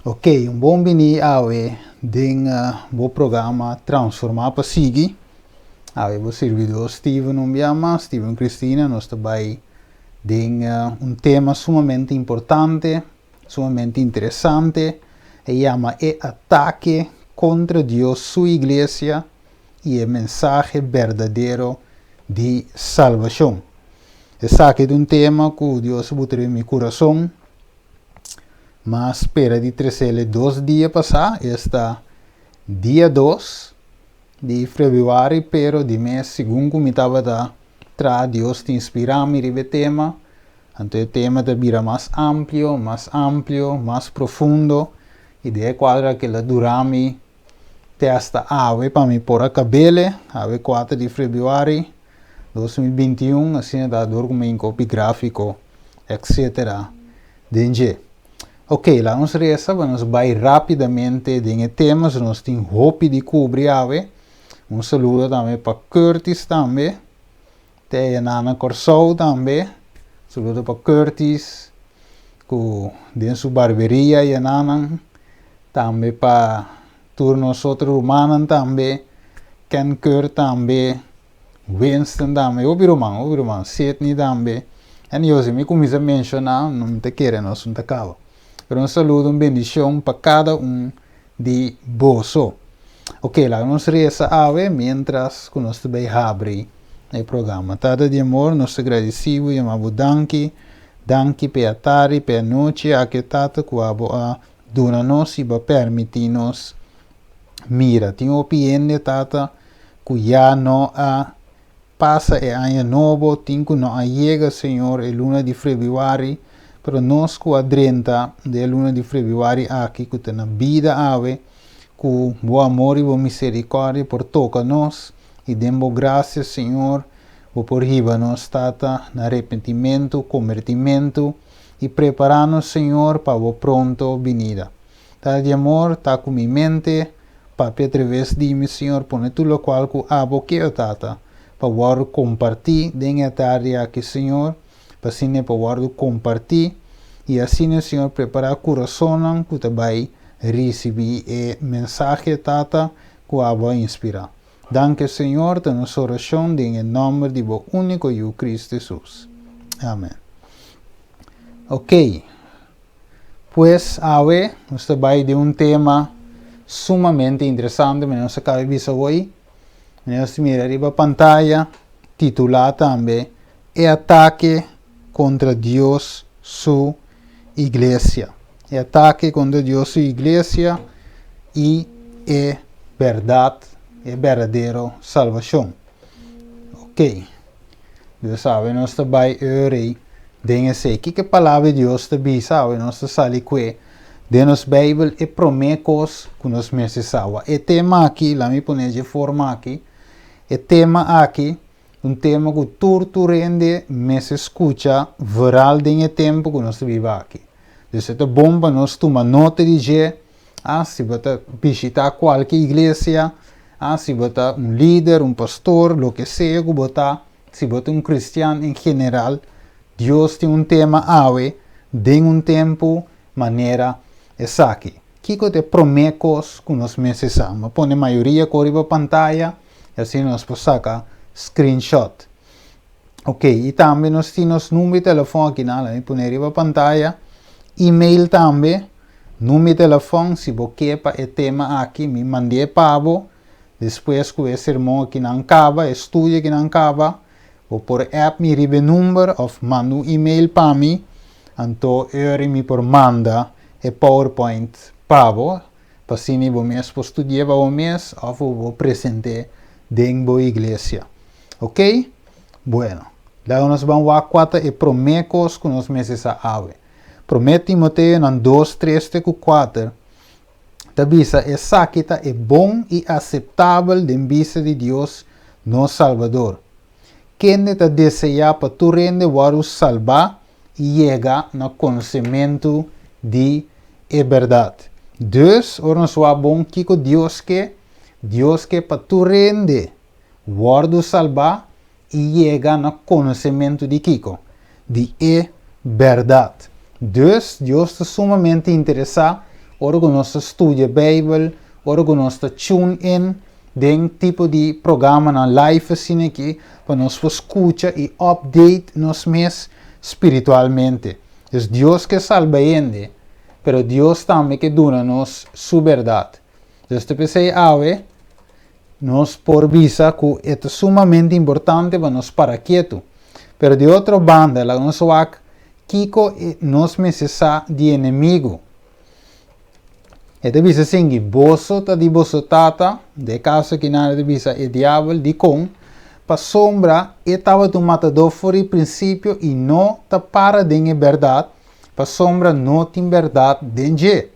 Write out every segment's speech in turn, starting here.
Ok, um bom bini awe den bo programa Transformar para Sigi. Awe bo servidor Steven Umbiama, Steven Cristina, nós também den tema sumamente importante, sumamente interessante, e chama E Ataque contra Deus, sua igreja, e o mensagem verdadeiro de salvação. Esse aqui é um tema que Deus botou em meu coração, mas espera de trazer 2 dias passar, está dia 2 de fevereiro, pero de mês segundo me estava da tra Deus te inspirar me ribe tema, então o tema te vira mais amplo, mais profundo, e de quadra que la durami testa ave para me pôr a cabelo, ave 4 de fevereiro 2021, assim da documento gráfico, etc. Dengue. Ok, lá nós resta, vamos vai rapidamente de temas, nós temos hope de cobrir ave. Um saludo também para Curtis também, tem a Nana Corsou também, saludo para Curtis, que tem sua barberia e a Nana, também para turnos outros humanos também, Ken Kurt também, Winston também, Obiroman, Sidney também, e eu se me começo a mencionar, não te quero, nós não te acabo. Um saludo, uma bendição para cada de vós. Ok, lá nós resta ave, mientras que nós também abre o programa. Tata de amor, nós agradecemos e amamos danke per tarde, per noite, a que tata que a dona-nos e permitir-nos mira. Tenho opinião, tata, que já não passa e ano novo, tenho que não chega, Senhor, e luna de fevereiro, pero nós que a 30 de luna de fevereiro aqui, que tem a vida ave, com o amor e a misericórdia por toca-nos, e demos graças, Senhor, por riba-nos, tata, no arrependimento, convertimento, e preparar-nos, Senhor, para o pronto venida. Tata de amor, tá com minha mente, papi através de mim, Senhor, põe tudo o qual que abo que eu tata, para compartilhar dentro da tarde aqui, Senhor, para assim para compartilhar, e assim, Senhor, preparar o coração que vai receber a mensagem tata que vai inspirar. Danke, Senhor, da nossa oração em nome de o único e Cristo Jesus. Amém. Ok. Pues, hoje, nós vai de tema sumamente interessante, mas nós acabamos de ver hoje. Nós miramos a pantalla, titulada também, E Ataque contra Deus, sua igreja. E ataque contra Deus, sua igreja, e é verdade, é verdadeiro salvação. Ok. Deus sabe, nós também orei, dengue sei, que a palavra de Deus também sabe, nós sali que de nos Bíblia e promessas que nós precisamos. E tema aqui, lá me põe de forma aqui, e tema aqui, tema que tudo rende, me se escuta, viral dengue tempo que nós vivemos aqui. Então, é bom para nós tomar nota de que, se você visitar qualquer igreja, se você é líder, pastor, o que seja, se você é cristiano em geral, Deus tem tema ave, de tempo, maneira, essa aqui. Que é promessas que nós precisamos. Põe a maioria corre para a pantalla, e assim nós podemos sacar screenshot. Ok, e também nós temos número de telefone aqui, põe para a pantalla. E-mail também, número de telefone, se você quer para o tema aqui, me mandei para você. Depois que o sermão aqui não acaba, estudo aqui não acaba, ou por app me ribe número, ou manda um e-mail para mim, então eu me por manda e PowerPoint para você, para assim eu me estudar para o mês, ou vou apresentar dentro da igreja. Ok? Bueno, lá nós vamos a 4 e promessas que nós precisamos. Promete Timoteo em 2, 3, 4. Tabisa, essa aqui é bom e aceitável de vista de Deus, nosso Salvador. Quem te deseja para tu rende o salvar e chegar no conhecimento de verdade. Deus, nós é bom que Deus quer para tu rende o salvar e chegar no conhecimento de Kiko, de verdade. Deus está sumamente interessado ora que nós estudia Bíblia, ora que nós tune in, den tipo de programa na live assim aqui, para nós escutar e update nós mesmos espiritualmente. É Deus que salva ele, pero Deus também que dá-nos sua verdade. Então, eu pensei, nós por visa que é sumamente importante para nós para quieto. Pero de outra banda, nós vamos Kiko nós necessitamos de inimigo. E te visa assim, boso ta di boso tata, de caso que nada te visa é diabo de com, pa sombra e tava tu matador for o princípio e não ta para de verdade, pa sombra não tem verdade de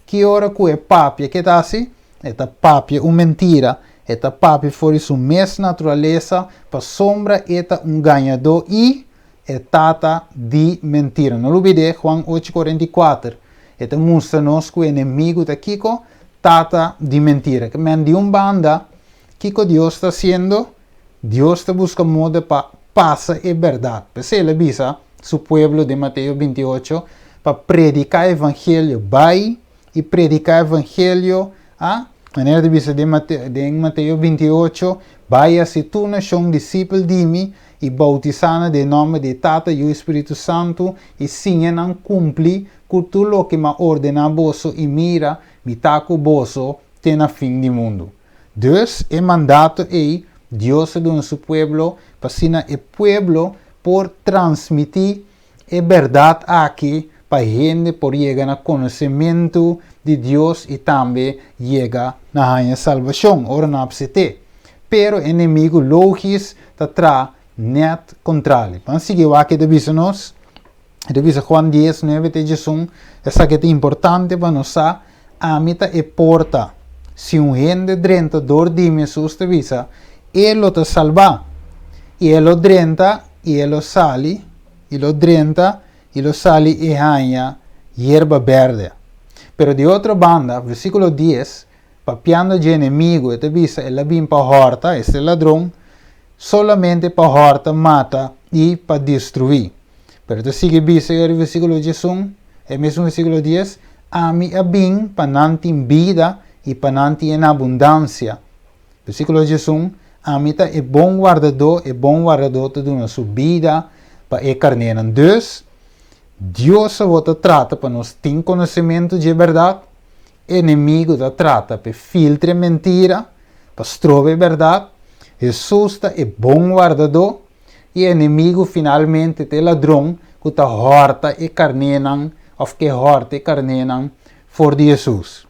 que hora que é papia que tá assim, é ta papia uma mentira, é ta papia for sua mesma natureza, pa sombra é ta ganhador e é tata de mentira. Não olvide Juan 8:44. Eta mostra-nos que o inimigo da Kiko tata de mentira. Que de uma banda, Kiko Deus está sendo, Deus está buscando modo para passar a verdade. Porque ele avisa seu povo de Mateus 28 para predicar o evangelho, vai e predicar o evangelho, maneira de vista de Mateus 28, vai a se tu não são discípulo de mim e bautizando de nome de Tata e o Espírito Santo e sim não cumpre com tudo o que me ordena boso e mira me taco boso tem na fim do mundo. Deus é mandato e Deus é do seu povo para ensinar o povo por transmitir a verdade aqui para a gente por chegar no conhecimento de Deus e também chegar na salvação, ora na psite. Pero o inimigo lógico está net contrário. Vamos seguir o que devia nos. Devia Juan 10, 9 de Jesus. Essa que é importante para nós. A mita é porta. Se gente drenta dor de Jesus devia, ele te salva. E ele drenta e ele sali. Ele drenta e ele sali e ganha hierba verde. Pero de outra banda, versículo 10, papiando de inimigo, devia ele vem para a horta, este ladrão, solamente para horta mata e para destruir. Pero te sigue dice el versículo 10, el mismo versículo 10, a mí a bem para nanti em vida e para nanti em abundância. Versículo 10, a mí é bom guardador te dá sua vida para a carneira. Dus, Deus te trata para nós ter conhecimento de verdade, inimigo te trata para filtrar mentira, para estrover verdade. Jesus é bom guardador e inimigo finalmente é ladrão que está horta e carnenam, ou que horta e carnenam for Jesus.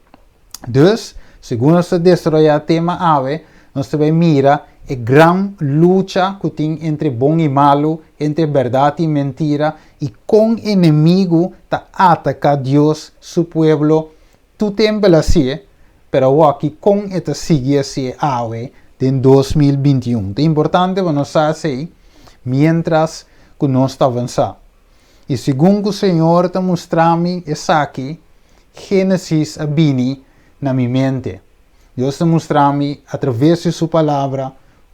Dus, segundo se destrói o tema ave, nós também mira a grande luta que tem entre bom e malo, entre verdade e mentira, e com o inimigo está ataca Deus, seu povo, tu tempo assim, pero aqui com esta sigue assim ave, em 2021. É importante para nós fazer mientras que nós estamos avançando. E segundo o Senhor está mostrando isso aqui, Gênesis abini na minha mente. Deus está mostrando através de sua palavra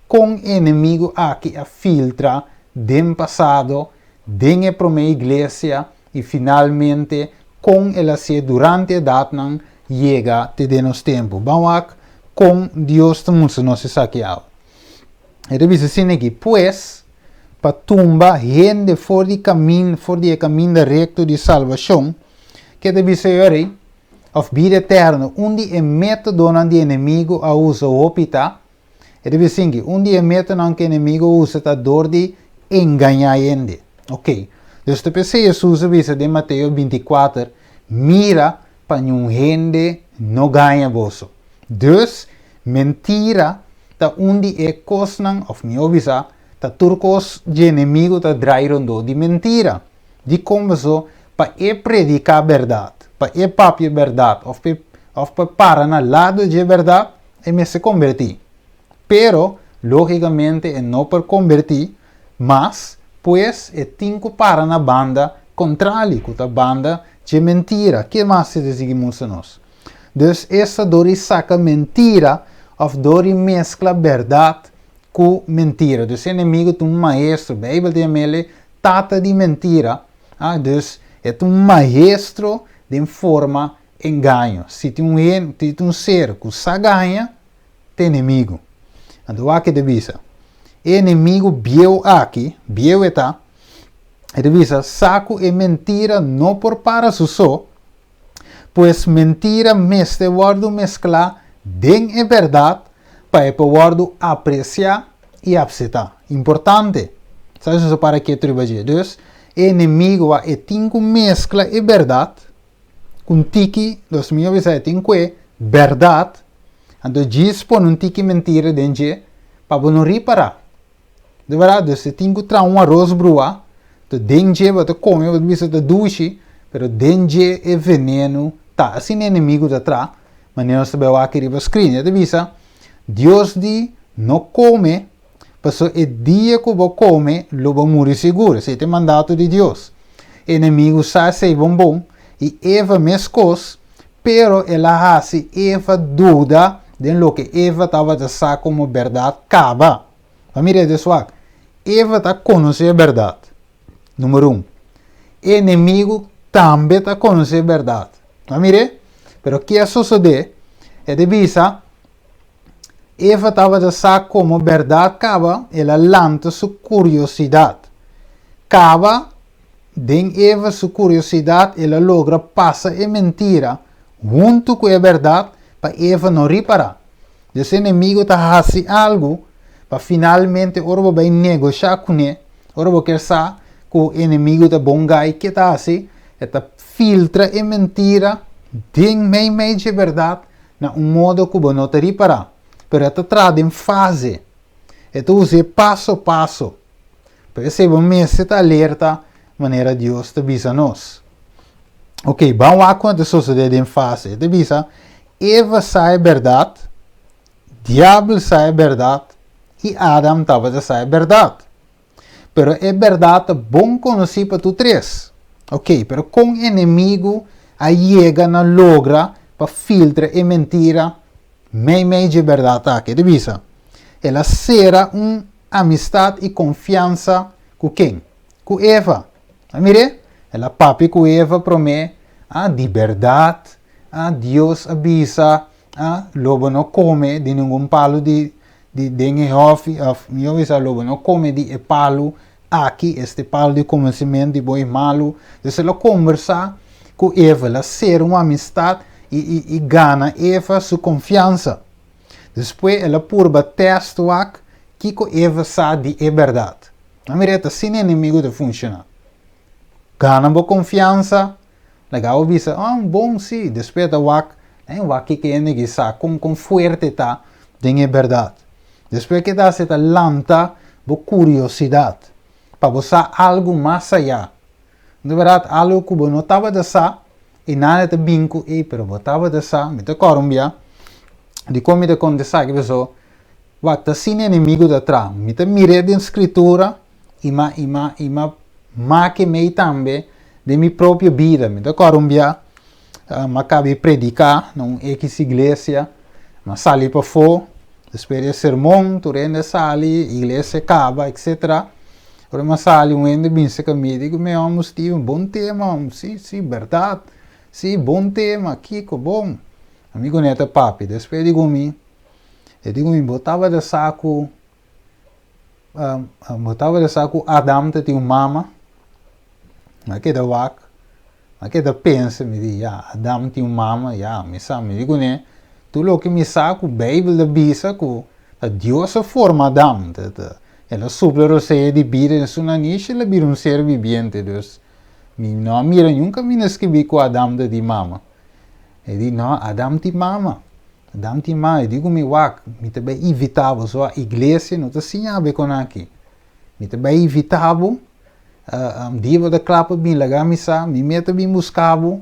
com o inimigo aqui a filtra do passado, da primeira igreja e finalmente com ele assim durante a data chega até nos tempos. Vamos com Deus estamos nos saqueados. Ele diz assim aqui, pois, para tumba gente fora de caminho recto de salvação, que deve ser of vida eterna, onde é método onde o inimigo a usa o opita, ele diz assim, onde é método onde o inimigo usa a dor de enganar gente. Ok, então te pensei Jesus avisa de Mateus 24, mira para um gente não ganha bolso. Dus, mentira, ta onde é cosnan, of me avisa, ta turcos de inimigo ta drairondo de mentira. De como so, para predicar a verdade, para papi a verdade, of para na lado de verdade, e me se convertir. Pero, logicamente, é não para convertir, mas, pois, é tinco para na banda contrária, com a banda de mentira. Que mais se desigimos a nós? Dus essa dor saca mentira, of dor mescla verdade com mentira. Dus inimigo tem maestro, a Bíblia tem ele, tata de mentira. Dus é maestro de forma engano. Se tem um ser que sa ganha, tem inimigo. Então, aqui de visa. Inimigo bieu aqui, bieu está. E de visa, saco e mentira não por para so, pois mentira meste guardo mesclar den é verdade para guardo apreciar e aceitar. Importante. Sabe isso para que trabalhar? Então, inimigo é tinco mescla e verdade com tiki, dos meus visões tem que verdade. Então, diz por um tiki mentira dentro para não reparar. De verdade, se tem que trazer um arroz brua, então dentro você come, você te duche, mas dentro é veneno. Tá, assim é inimigo de atrás, mas nós sabemos aqui riba screen. De visa, Deus diz não come, mas o dia que você come, lo vai morrer seguro. Esse é o mandato de Deus. Inimigo sabe se é bom. E Eva mescos, pero ela hace Eva dúvida de lo que Eva estava a dizer como verdade acaba. Mira isso aqui. Eva está conhecendo a verdade. Número 1. Inimigo também está conhecendo a verdade. Mira? Pero o que sucede é de visa Eva estava a dizer como verdade acaba, ela lança sua curiosidade. Acaba den Eva sua curiosidade, ela logra passar a mentira junto com a verdade para Eva não reparar. Esse inimigo está fazendo algo para finalmente ora vai negociar com ele, ora vai querer saber que o inimigo está bom gai que está assim, está filtra a mentira den meio de verdade na modo que não te reparar. Pero está traz em fase, então usa passo a passo. Para esse mês está alerta maneira Deus te avisa nós. Ok, vamos lá quando sucede em fase. Te avisa, Eva sai a verdade, diabo sai a verdade e Adam estava a sair a verdade. Pero é verdade bom conhecer para tu três. Ok, pero com inimigo a chega na logra para filtrar a mentira meio de verdade aqui. Te avisa, ela será amistade e confiança com quem? Com Eva. Mire, ela papi com Eva promete de verdade, Deus avisa, lobo não come de nenhum palo de dengue meu avisa lobo não come de palo aqui, este palo de conhecimento de bom e malo. Então ela conversa com Eva, ela ser uma amistade e ganha Eva sua confiança. Depois ela purba teste que Eva sabe de verdade. Mire, assim é inimigo de funcionar. Ganha boa confiança, legal avisa, bom sim, depois da wak que é negociar com forte tá, tem a verdade. Depois que dá essa lanta, boa curiosidade, para você algo mais allá. De verdade, algo que você não estava a sa, e nada te binco, pero você estava a sa, me te corumbia, de como te condensar que você, wak tá sem inimigo de atrás, me te mire de escritura, ma que me também de minha própria vida. Me corumbia, macabe predicar numa X igreja, mas sali para fora, espere sermão, turende sali, igreja acaba, etc. Ora, mas sali ende binse comigo, digo, meu amo Steve, bom tema, sim, verdade, sim, bom tema, Kiko, bom. Amigo neta papi, depois digo-me, botava de saco, Adam te tinha mama, aqui da wak, aqui da pensa, me diz, Adam tinha mama, me digo, né, tu lo que me saco, Bíblia da bisa, que Deus forma Adam, ela supla o ser de vida, em sua niche, ela vira ser viviente, Deus, não mira nunca me escrevi com Adam de mama, e diz, não, Adam tinha mama. Adam tinha mama, eu digo, me também evitava, só a igreja não te ensinava com aqui. Me também evitava, diva da clapa bem legal, me meta bem buscava,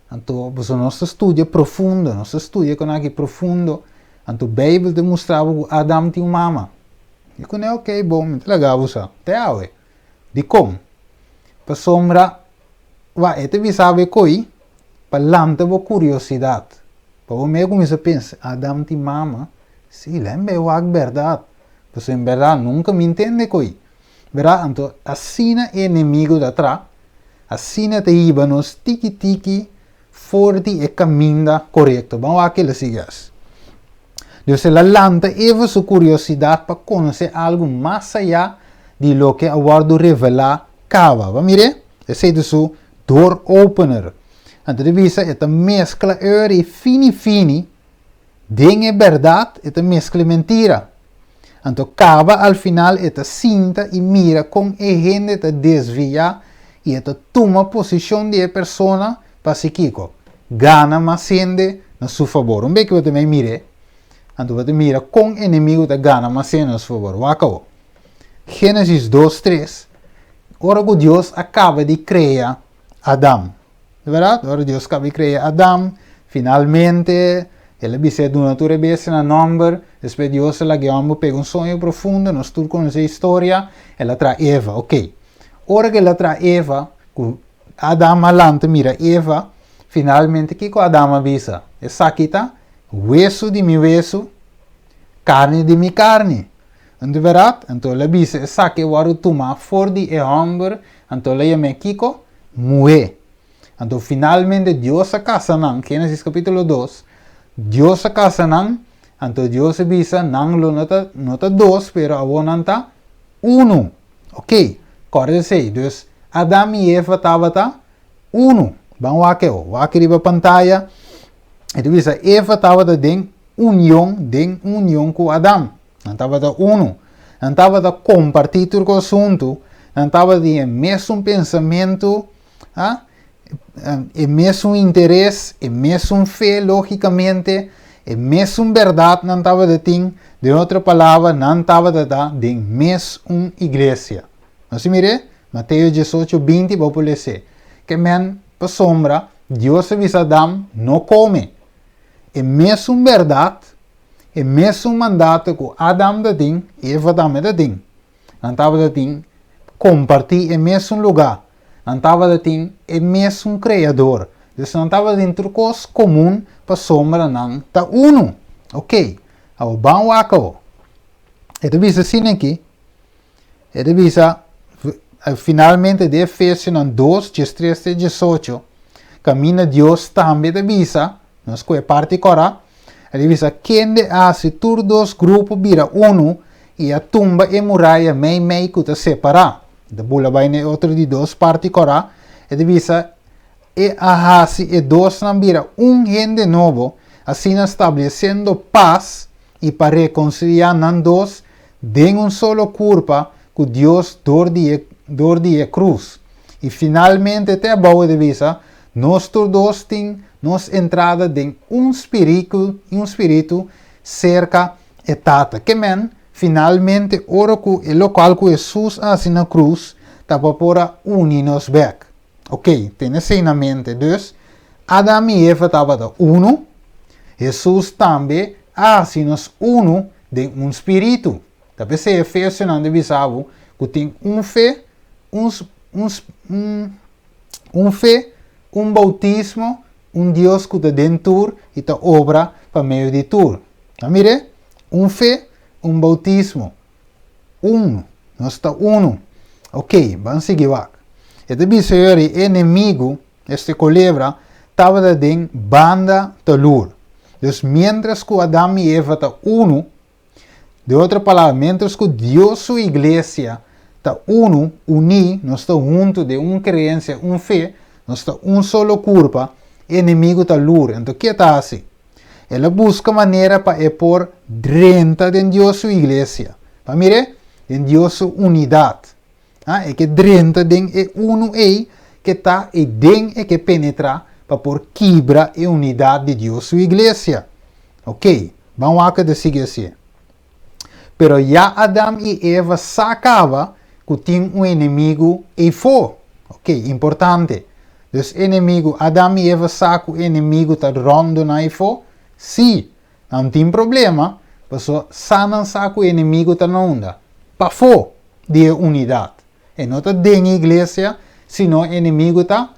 então, nosso estudo é profundo, nosso estudo é com aqui profundo, então, a Bíblia demonstrava que Adam tinha mama. Eu digo, ok, bom, muito legal, só, até agora. De como? Para sombra, eu sabe coi, para lançar a curiosidade. Para você começar a pensar, Adam tinha mama, sim, lembra a verdade. Porque em verdade nunca me entende coi. Verdade? Então, assim é inimigo de atrás, assim é te iba nos tiki-tiki, fora de caminho correto. Vamos aqui las sigas. Deus ela lanta even sua curiosidade para conhecer algo mais allá de lo que aguardo revelar cava. Vamos mire? Esse é o door opener. Então revisa esta mescla e fini de verdade esta mescla mentira. Então cava al final esta cinta e mira com a gente te desvia e esta toma posição de persona para se kiko. Gana mais gente na seu favor. Um que você me mire. Então você mira com inimigo te gana mais gente na seu favor. Wacao. Gênesis 2:3. Ora que Deus acaba de criar Adão. É verdade? Ora Deus acaba de criar Adão. Finalmente, ele disse de uma natura besta na number. Depois Deus ela guiou pega um sonho profundo. Nós tudo conhecemos a história. Ela traz Eva, ok. Ora que ela traz Eva, Adão alante mira Eva. Finalmente, o que Adão avisa? Essa aqui está, hueso de meu hueso, carne de minha carne. Então, verdade? Então, ele diz, essa que eu tomar fora de homem, então ele chama Kiko, mulher. Então, finalmente, Deus se casa não, Gênesis capítulo 2, Deus se casa não, então Deus diz, não nota 2, pero agora não está 1. Ok, corre-se, então, Adão e Eva estavam 1. Vamos aqui na pantalla. Ele diz, Eva estava em união com Adão. Não estava de uno. Não estava de compartilhar o assunto. Não estava de mesmo pensamento, mesmo interesse, mesmo fé, logicamente, mesmo verdade. Não estava de ter, de outra palavra, não estava de mesma igreja. Mas se mire, Mateus 18:20, vou poder dizer, que para sombra, Deus avisa a Adão, não come. É mesmo verdade, é mesmo mandato que Adão tem, Eva também tem. Não estava de compartilhar o mesmo lugar. Não estava de o mesmo criador. Então não estava dentro de coisa comum para sombra não está uno. Ok. Agora vamos aqui. Ele diz assim aqui. Ele diz finalmente de Efésios 2, 13 e 18, caminha Deus também de visa, nós que é parte cora, ele diz, quem de hace tur dos grupos vira uno, e a tumba e muralha mei que te separa. Da bula vai ne outro de dois parte cora, ele diz, e a hace e dois não vira gente novo, assim estabelecendo paz, e para reconciliar nan dos, de solo corpo, que Deus dor de cruz. E finalmente, até a boa de vista, nós todos temos nossa entrada de espírito cerca e tata. Que men, finalmente, ora que o local que Jesus assim na cruz, está para unir nos back. Ok, tem isso na mente. Então, Adão e Eva estavam uno, Jesus também assim nos uno de espírito. Talvez se Efésios não deve saber que tem fé, fé, bautismo, Deus que está dentro e está obra para meio de tudo. Mire, fé, bautismo, nós está uno. Ok, vamos seguir lá. Este bicho inimigo, este culebra, estava de banda de luz. Então, mientras que Adão e Eva estão uno, de outra palavra, mientras que Deus, sua igreja, está nós estamos juntos de uma crença, fé, nós estamos solo corpo, inimigo está lur. Então, o que está assim? Ela busca maneira para pôr drenta de Deus, sua igreja. Para mire, em Deus, sua unidade. É que drenta de uno que está e que penetra para pôr quebra a unidade de Deus, sua igreja. Ok, vamos aqui de seguir assim. Pero já Adão e Eva sacava que tinha inimigo e foi. Ok, importante. Então, inimigo, Adão e Eva sacam o inimigo está rondo na e foi? Sim, não tem problema. Porque sanan saca o inimigo está na onda. Para foi de unidade. E não está dentro da igreja, senão o inimigo está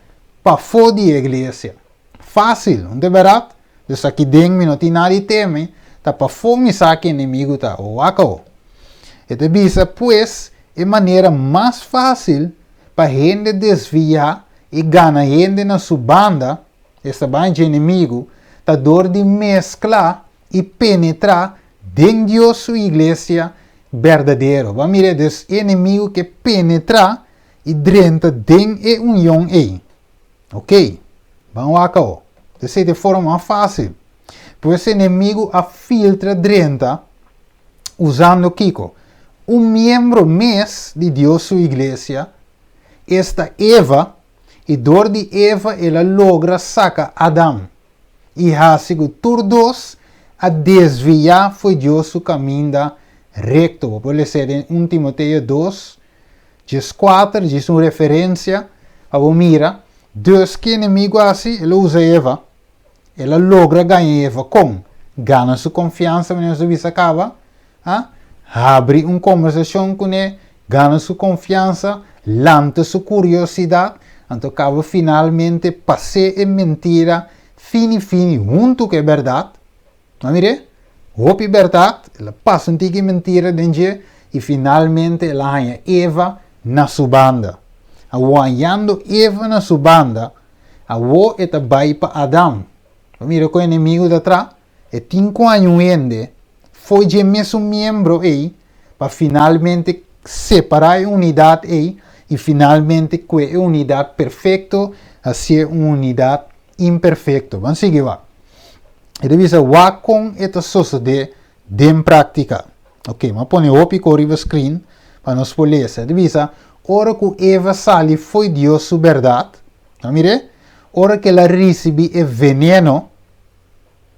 para fora da igreja. Fácil, não é verdade? Então, aqui dentro não tem nada de teme. Está para fora me saca o inimigo está. Ou acabou. Então, bisa, pues, é maneira mais fácil para a gente desviar e ganhar gente na sua banda, esta bem de inimigo, tá dor de mesclar e penetrar dentro de sua igreja verdadeiro. Vamos ver desse inimigo que penetra e drenta dentro da união aí. Ok? Vamos lá, cá. Dessa é de forma fácil. Pois esse inimigo a filtra drenta usando Kiko. Um membro mês de Deus sua igreja, esta Eva, e dor de Eva, ela logra sacar Adão. E assim, todos a desviar foi Deus o caminho recto. Pode ser em 1 Timoteo 2, diz 4, diz uma referência a mira, Deus que inimigo assim, ele usa Eva, ela logra ganhar Eva com, ganha sua confiança, mas não se acaba, abre uma conversação com ele, ganha sua confiança, lanta sua curiosidade, então acaba finalmente passar em mentira, fini, junto que é verdade. Mas mire, hope verdade, ela passa um tique mentira dentro e finalmente ela ganha Eva na sua banda. Aguardando Eva na sua banda, a wo eta vai para Adão. Mira com o inimigo de atrás, e 5 anos ainda, foi de mesmo membro aí, para finalmente separar a unidade aí, e finalmente com a unidade perfeita, a ser uma unidade imperfeita. Vamos seguir lá. E devia o com esta suceder em prática. Ok, mas põe o pico arriba screen para nós poder ler. Devia ora que Eva sali foi Deus sua verdade. Mire, ora que ela recebe o veneno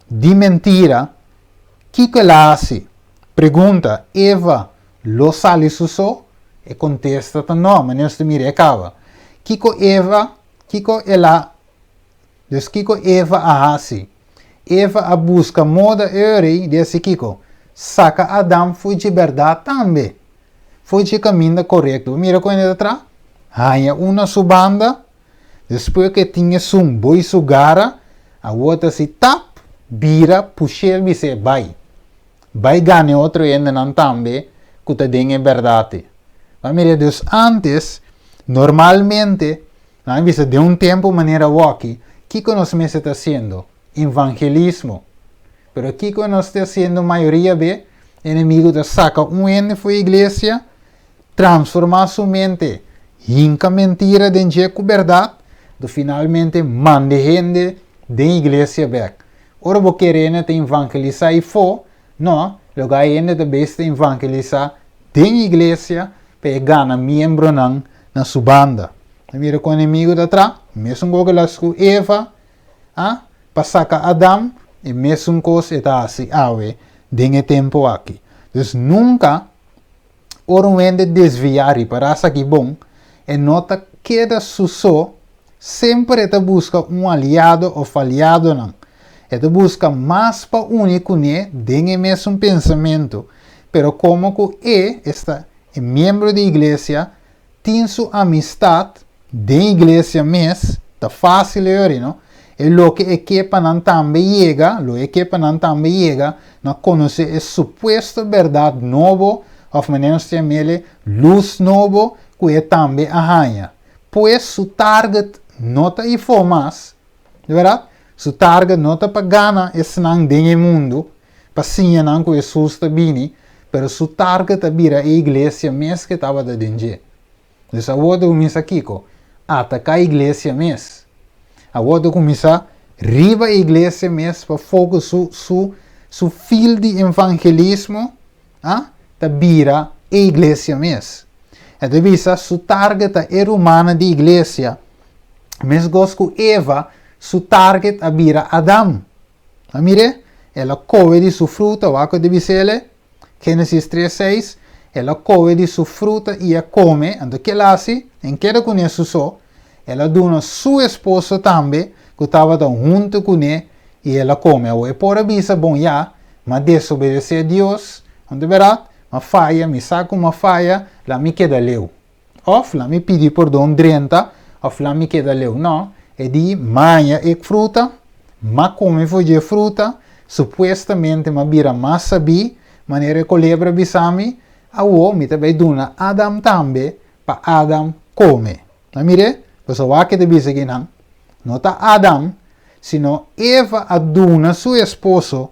de mentira, que ela hace? Pergunta, Eva, lo sali su so? E contesta, não, mas nós mire acaba. Kiko Eva a hace? Eva a busca moda ere desse Kiko. Saca Adão foi de verdade também. Foi de caminho correto. Mira com ele atrás. Ganha uma subanda. Depois que tinha um boi sugara, a outra se tap, vira, puxa e se vai. Vai ganhar outro ainda não também, que te dengue verdade. Mas mira, Deus antes, normalmente, de um tempo maneira walkie, o que nós me está fazendo? Evangelismo. Pero o que nós está fazendo a maioria de inimigo de saca um ende foi a igreja, transformar sua mente, hinca mentira dentro com verdade, do finalmente mande gente da igreja back. Ora vou querer te evangelizar e for, não, lugar ainda de besta evangelizar da igreja para ganhar membro na sua banda. Mira com o inimigo de atrás, mesmo com Eva, para sacar Adão, e mesmo coisa está assim, dentro tempo aqui. Então nunca, ora um ende desviar e para aqui bom, e nota que da só, sempre te busca um aliado ou aliado não. E te busca mais para único né, dentro mesmo pensamento, pero como que está membro da igreja, tem sua amistade da igreja mesmo, tá fácil não? E lo que equipa não também chega, não conhece a suposta verdade novo, ou maneira se chama luz novo, que é também arranha. Pois su target não está aí for mais, de verdade? Su target não está para ganhar esse não dentro do mundo, para sim não que Jesus está bem, mas su target é vir a igreja mesmo que estava dentro. Então, agora começa aqui, atacar a igreja mesmo. Agora começa a riba a igreja mesmo para focar su fio de evangelismo, tá vira a igreja mesmo. Então, visa su target é humana de igreja, mas gosto Eva, su target a vira Adão. Mire, ela come de sua fruta, o que deve ser, Gênesis 3:6, ela come de sua fruta e a come, então que ela hace, em que ela conhece só, ela dona sua esposa também, que estava junto com ele, e ela come. E por avisa, bom, mas desobedecer a Deus, onde verá, uma falha, me saca uma falha, lá me queda leu. Ou lá me pedi perdão 30, ou lá me queda leu. Não, é de manhã e fruta, mas come foi de fruta, supostamente, mas vira mais sabi, maneira que lembra bisami, a homem também dona Adam também, para Adam come. Não mire? Pessoal que te bisa aqui não. Nota Adam, sino Eva aduna su esposo,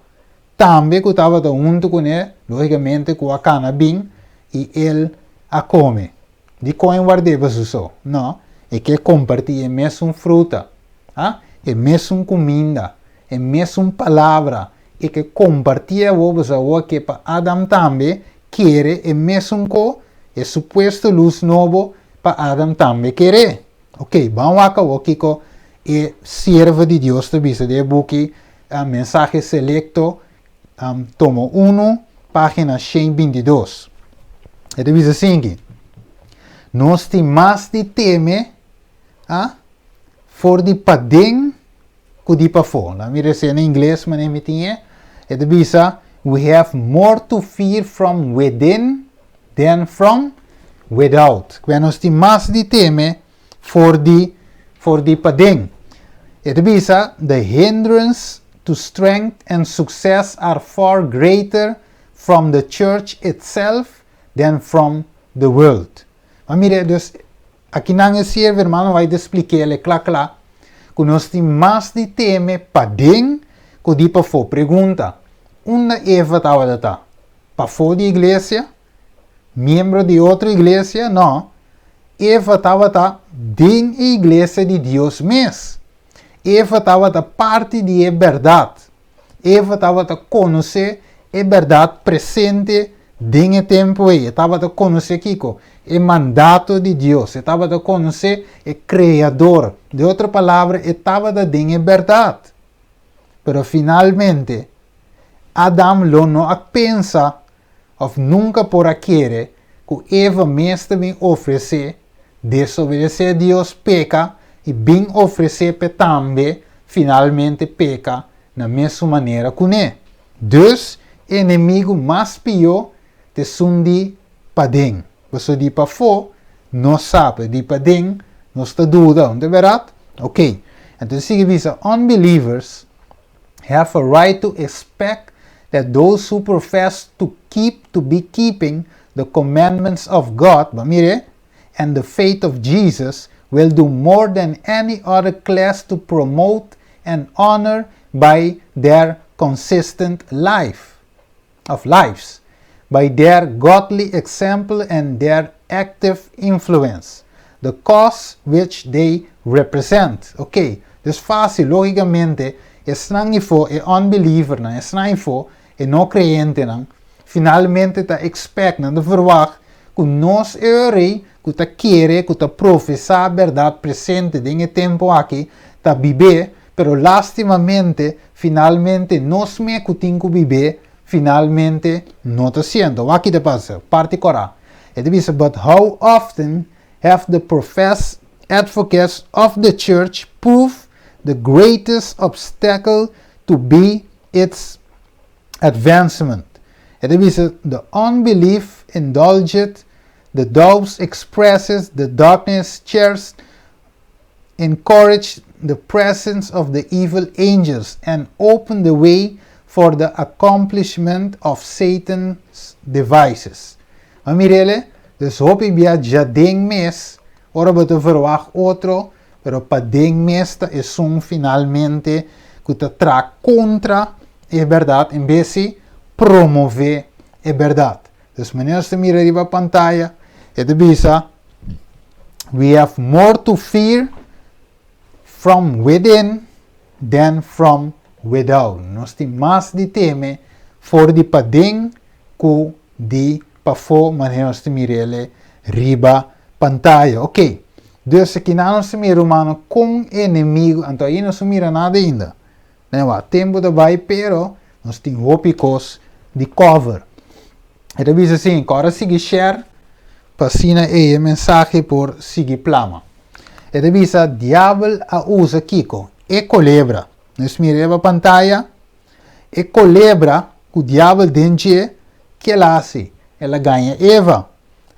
também que estava junto com ele, logicamente com a cana bem, e ele a come. De quem guardava isso? Não, é que compartilha mesmo fruta, é mesmo comida, é mesmo palavra, é que compartilha o que para Adam também quer, é mesmo que é suposto luz novo para Adam também querer. Ok, vamos aqui com é servo de Deus de vista de book, mensagem selecto, tomo 1, página 122. É de vista assim, nós temos mais de teme, for de padem, que de para fora. Mira se em inglês, mas nem tinha. É de vista, we have more to fear from within than from without. Quando nós temos mais de teme, for de padem. É de vista, the hindrance to strength and success are far greater from the church itself than from the world. Mas mire, dus, aqui não serve, irmão, vai te explicar, ele claro, que nós temos mais de teme padem, que de para fora. Pergunta, onde Eva estava? Para fora da igreja? Membro de outra igreja? Não. Eva estava dentro da igreja de Deus mesmo. Eva estava parte da verdade. Eva estava a conhecer a verdade presente dentro do tempo aí. Estava a conhecer Kiko, o mandato de Deus. Estava a conhecer o Criador. De outra palavra, estava dentro da verdade. Pero finalmente, Adam não pensa, ou nunca por querer, que Eva mesmo também oferecer, desobedecer a Deus, peca, e bem oferecer também, finalmente peca, na mesma maneira que ele. Dus, inimigo mais pior, te sundi padem. Você diz para fora, não sabe, de padem, não está dúvida, não é verdade? Ok. Então, sigue visa, unbelievers have a right to expect that those who profess to be keeping the commandments of God, mire, and the faith of Jesus will do more than any other class to promote and honor by their consistent lives, by their godly example and their active influence, the cause which they represent. Ok, dus fácil, logicamente, estranho for e unbeliever, estranho for e não crente, finalmente ta expect, de verwacht, que nós rei, que ta querer, que ta professar a verdade presente em tempo aqui, ta viver, pero lastimamente, finalmente, nós me que tem que viver, finalmente, não está sendo. Aqui te passa, parte corá. It is, but how often have the professed advocates of the church proved the greatest obstacle to be its advancement? It is, the unbelief indulged, the doubts expresses, the darkness shares, encourage the presence of the evil angels and open the way for the accomplishment of Satan's devices. Amirele, dus hoop ik bij ja ding mes, ora we te verwacht otro, pero pa ding mes ta es un finalmente que te tra contra a verdade, em vez de promover a verdade. Dus meneer te mira die pantalla, e te bisa, we have more to fear from within than from without. Nós temos mais de teme for de pading que de para fora, mas nós temos ele riba pantalla. Ok, dus aqui não se mira humano com inimigo, então aí não se mira nada ainda. Não há tempo de vai, pero nós temos ópicos de cover. E revisa assim, agora sigue share, passina a mensagem por seguir plama. E revisa, diabo a usa Kiko, e colebra. Nós miramos a pantalla, e colebra, que o diabo dentro, que ela hace? Ela ganha Eva.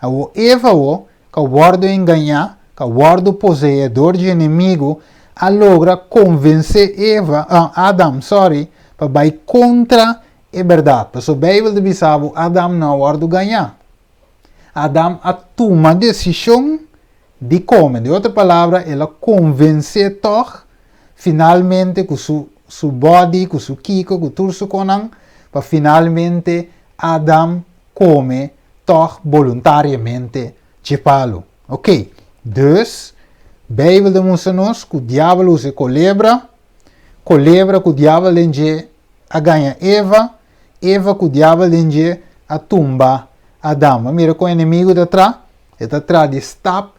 A Eva, que o guardo enganar, que o guardo possuidor de inimigo, a logra convencer Adam, para vai contra a verdade. Mas a Bíblia diz que Adam não guarda ganhar. Adam a toma decisão de comer. De outra palavra, ela convence toch, finalmente com su body, com su kiko, com tudo su conang, para finalmente Adam come toch voluntariamente chipalo. Ok, dus, Bijbel demonstra-nos que o diabo usa colebra que o diabo lenge a ganha Eva que o diabo lenge a tumba Adam. Mira com o inimigo de trás, ele atrás de stap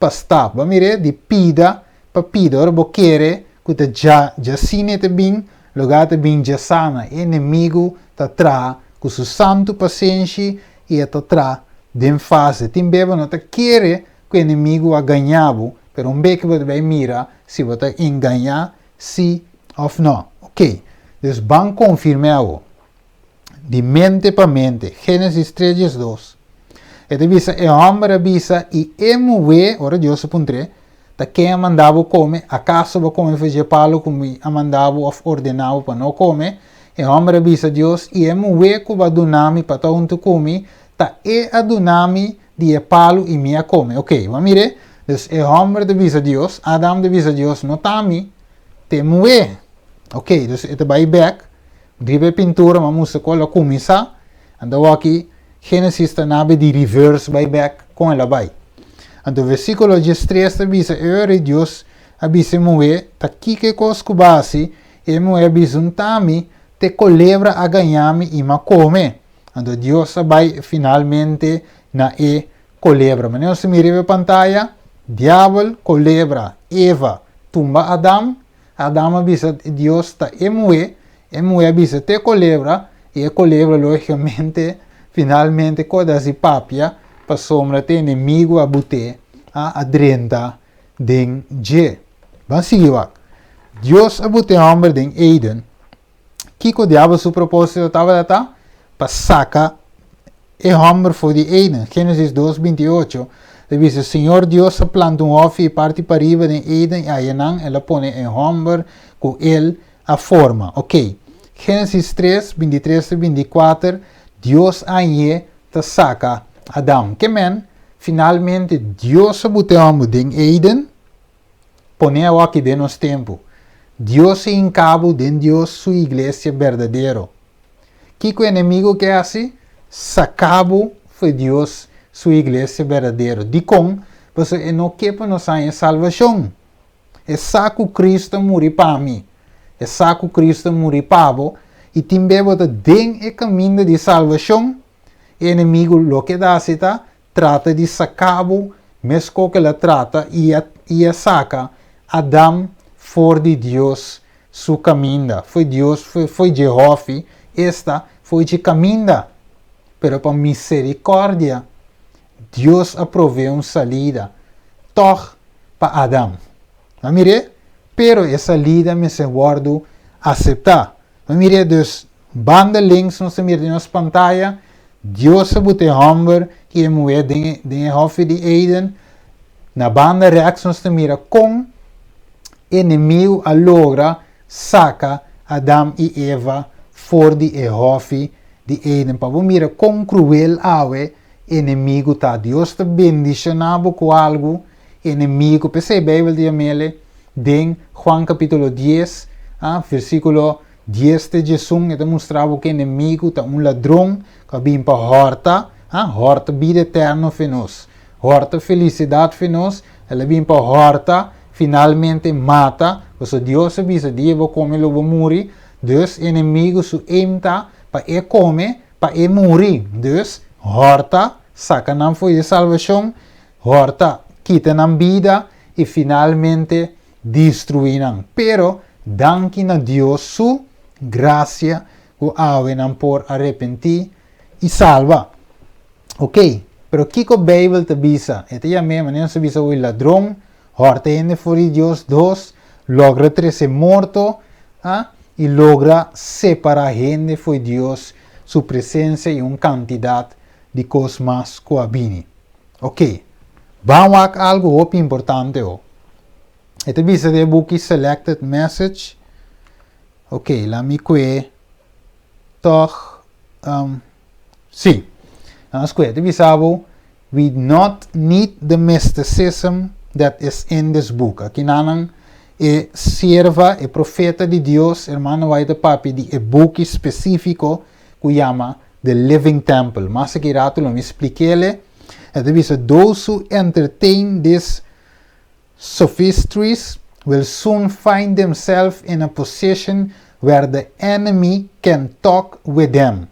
para stap. Mira de pida para pida. Ora, você quer que te já sine te bem, lugar te bem já sana. Inimigo te atrás com sua santo paciência e te atrás de fase. Timbeba não te quer que o inimigo a ganhado, pero um beco você vai mirar se você enganar, sim ou não. Ok, dus van confirmado de mente para mente. Gênesis 3:2. Ele avisa, o homem avisa e emuwe, ora Deus apontre, da quem mandava comer, acaso vai comer fazer palo como mandava ou ordenava para não comer, o homem avisa Deus e emuwe que vai donami para tanto comer, ta a donami de palo e minha come. Ok, vamos ver? Dus o homem avisa Deus, Adam avisa Deus, não tami, te muwe. Ok, dus het bij back, drive pintura, maar moest ik wel começar. En dan aqui, Genesis está na de reverse by back com ela by. En do versículo 3 avisa, Deus avisa moe, ta kike cosco base, e moe avisa tami, te colebra a ganhami e ma come. En do Deus vai finalmente na colebra. Mas não se mira a pantalla, diabo, colebra, Eva, tumba Adam avisa Deus está emué avisa te colebra e a colebra logicamente finalmente coda si papia para sombra te inimigo a bute a adrenta den je. Van sigiwak. Deus a bute homem den Eden. Kiko diabo su propósito estava data para saca e homem foi de Eden. Gênesis 2:28. Dice, Senhor Deus planta off e parte para riba de Eden e Ayanang, ela põe em homem com ele a forma. Ok. Gênesis 3:23-24, Deus aí te saca Adão. Que men, finalmente Deus botou homem em Eden, põe aqui de nos tempo. Deus se encabo de Deus sua igreja verdadeira. Que o inimigo que é assim? Sacabo foi Deus sua igreja verdadeira. De com, você não quer nos em salvação. É saco Cristo morrer para mim. É saco Cristo morrer para você. E também você tem o caminho de salvação. O inimigo, lo que dá se trata de sacabo, mesmo que ele trata e a saca Adão for de Deus su caminho. Foi Deus, foi Jeová, esta foi de caminho. Pero para misericórdia, Deus aproveu uma salida, toch para Adão. Mas mire, pero essa salida me se guardo aceitar. Mas mire, dus, banda links, nós mire na nossa pantalla, Deus botou homem que é mulher de hofe de Eden. Na banda rechts, nós mire com inimigo a logra saca Adão e Eva fora de hofe de Eden. Para mire com cruel awe, inimigo tá. Deus te bendicionava com algo, inimigo. Pensei, a Bíblia de Amele, em Juan capítulo 10, versículo 10 de Jesus, ele mostrava que inimigo tá ladrão, que vem para horta, horta vida eterna para nós, horta felicidade para nós, ele vem para horta, finalmente mata, porque Deus avisa, Deus vai comer, ele vai morrer, dus inimigo su emta, para comer, para morrer, dus horta, saca não foi de salvação, horta, quita na vida e finalmente destruirão. Pero, danke na Deus su graça, o ave não por arrepentir e salva. Ok, pero que a Bíblia te avisa? Ete já mesmo, não se avisa o ladrão, horta ainda for de Deus, dos, logra ser morto, e logra separar gente foi Deus, sua presença e uma quantidade de coisas mais coabine. Ok, vamos a algo muito importante. Esta visa de book Selected Message. Ok, lá me que toch, sim. Nós que esta visa we not need the mysticism that is in this book. Aqui nanang e sierva e profeta de Deus, hermano White Papi, de um book específico que chama The Living Temple. Mas aqui rato eu me expliquei-lhe. E dice, those who entertain these sophistries will soon find themselves in a position where the enemy can talk with them